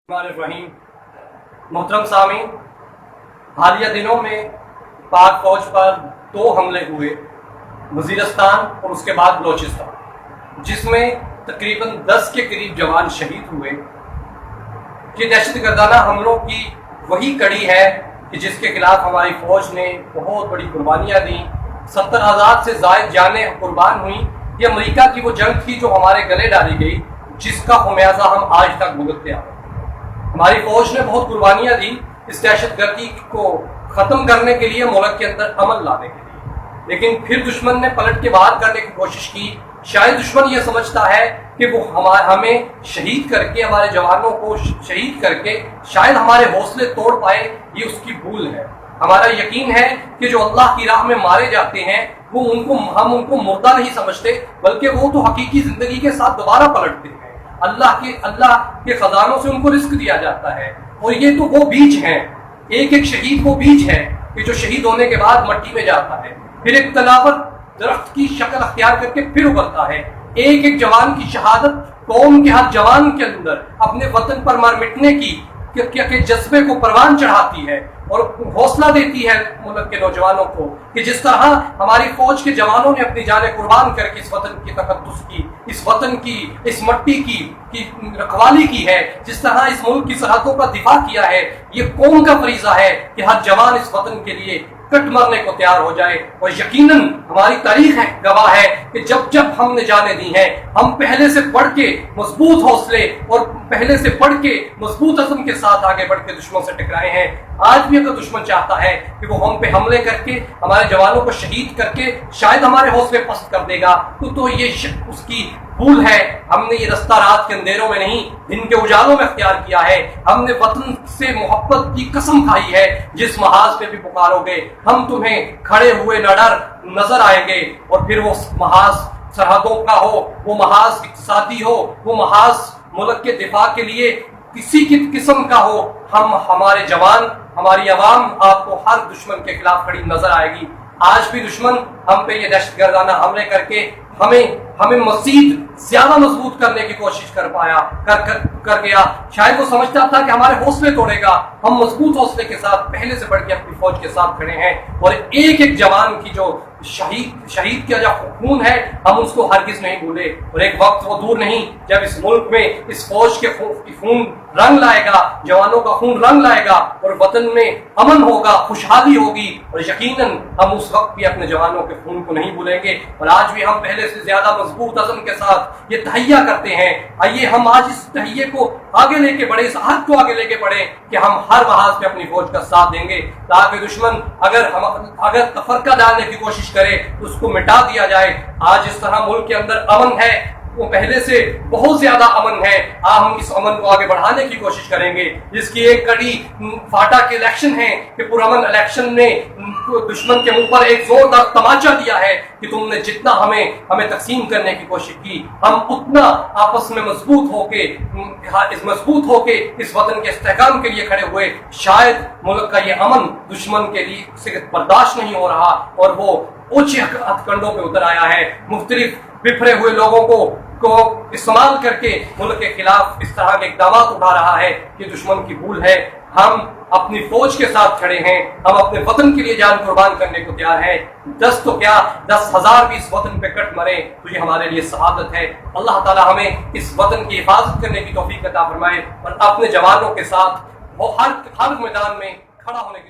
रहीम। मोहतरम सामीन, हालिया दिनों में पाक फौज पर 2 हमले हुए, वजीरस्तान और उसके बाद बलोचिस्तान, जिसमें तकरीबन 10 के करीब जवान शहीद हुए। ये दहशतगर्दाना हमलों की वही कड़ी है कि जिसके खिलाफ हमारी फौज ने बहुत बड़ी कुर्बानियाँ दी। 70,000 से ज़ायद जानें कुर्बान हुई। ये अमेरिका की वो जंग थी जो हमारे गले डाली गई, जिसका खमियाजा हम आज तक भुगतते आ रहे हैं। हमारी फौज ने बहुत कुर्बानियां दी इस दहशतगर्दी को खत्म करने के लिए, मुल्क के अंदर अमन लाने के लिए, लेकिन फिर दुश्मन ने पलट के वार करने की कोशिश की। शायद दुश्मन ये समझता है कि वो हमें शहीद करके, हमारे जवानों को शहीद करके शायद हमारे हौसले तोड़ पाए। ये उसकी भूल है। हमारा यकीन है कि जो अल्लाह की राह में मारे जाते हैं हम उनको मुर्दा नहीं समझते, बल्कि वो तो हकीकी जिंदगी के साथ दोबारा पलटते हैं। अल्लाह के खजानों से उनको रिस्क दिया जाता है। और ये तो वो बीज हैं, एक एक शहीद वो बीज है कि जो शहीद होने के बाद मिट्टी में जाता है, फिर एक तनावर दरख्त की शक्ल अख्तियार करके फिर उभरता है। एक एक जवान की शहादत कौम के हर जवान के अंदर अपने वतन पर मर मिटने के जज्बे को परवान चढ़ाती है और हौसला देती है मुल्क के नौजवानों को कि जिस तरह हमारी फौज के जवानों ने अपनी जानें कुर्बान करके इस वतन की तकद्दुस की, इस वतन की, इस मट्टी की रखवाली की है, जिस तरह इस मुल्क की सरहदों का दिफा किया है। ये कौम का फरीजा है कि हर जवान इस वतन के लिए कट मरने को तैयार हो जाए। और यकीनन हमारी तारीख है, गवाह है कि जब जब हमने जाने दी हैं, हम पहले से बढ़ के मजबूत हौसले और पहले से बढ़ के मजबूत अज़म के साथ आगे बढ़ के दुश्मन से टकराए हैं। आज भी अगर दुश्मन चाहता है कि वो हम पे हमले करके हमारे जवानों को शहीद करके शायद हमारे हौसले पस्त कर देगा, तो ये उसकी भूल है। हमने ये रास्ता रात के अंधेरों में नहीं, दिन के उजालों में अख्तियार किया है। हमने वतन से मोहब्बत की कसम खाई है। जिस महाज पे भी पुकारोगे हम तुम्हें खड़े हुए न डर नजर आएंगे। और फिर वो महाज सरहदों का हो, वो महाज इक्तिसादी हो, वो महाज मुल्क के दिफा के लिए किसी की किस्म का हो, हमारे जवान, हमारी अवाम आपको हर दुश्मन के खिलाफ खड़ी नजर आएगी। आज भी दुश्मन हम पे ये दहशतगर्दाना हमले करके हमें मजीद ज्यादा मजबूत करने की कोशिश कर गया। शायद वो समझता था कि हमारे हौसले तोड़ेगा। हम मजबूत हौसले के साथ पहले से बढ़ के अपनी फौज के साथ खड़े हैं और एक एक जवान की जो शहीद का जो खून है हम उसको हरगिज नहीं भूले। और एक वक्त वो दूर नहीं जब इस मुल्क में इस फौज के खून रंग लाएगा, जवानों का खून रंग लाएगा और वतन में अमन होगा, खुशहाली होगी। और यकीनन हम उस वक्त भी अपने जवानों के खून को नहीं भूलेंगे। और आज भी हम पहले से ज्यादा मजबूत अज़म के साथ ये तहैया करते हैं। आइए हम आज इस तहैये को आगे लेके बढ़े, इस हद को आगे लेके बढ़े कि हम हर महाज पे अपनी फौज का साथ देंगे, ताकि दुश्मन अगर तफरका डालने की कोशिश करे तो उसको मिटा दिया जाए। आज इस तरह मुल्क के अंदर अमन है, वो पहले से बहुत ज्यादा अमन है। हम इस अमन को आगे बढ़ाने की कोशिश करेंगे, जिसकी एक कड़ी फाटा के इलेक्शन है कि पुरअमन इलेक्शन ने दुश्मन के मुंह पर एक जोरदार तमाचा दिया है कि तुमने जितना हमें तकसीम करने की कोशिश की, हम उतना आपस में मजबूत होके इस वतन के इस्तेहकाम के लिए खड़े हुए। शायद मुल्क का ये अमन दुश्मन के लिए से बर्दाश्त नहीं हो रहा और वो ऊंचे हथकंडों पे उतर आया है। मुख्तलिफ बिखरे हुए लोगों को इस्तेमाल करके मुल्क के खिलाफ इस तरह के इक़दाम उठा रहा है। ये दुश्मन की भूल है। हम अपनी फौज के साथ खड़े हैं, हम अपने वतन के लिए जान कुर्बान करने को तैयार हैं। 10 तो क्या 10,000 भी इस वतन पे कट मरे तो ये हमारे लिए शहादत है। अल्लाह ताला हमें इस वतन की हिफाजत करने की तौफीक अता फरमाए और अपने जवानों के साथ वो हर मैदान में खड़ा होने की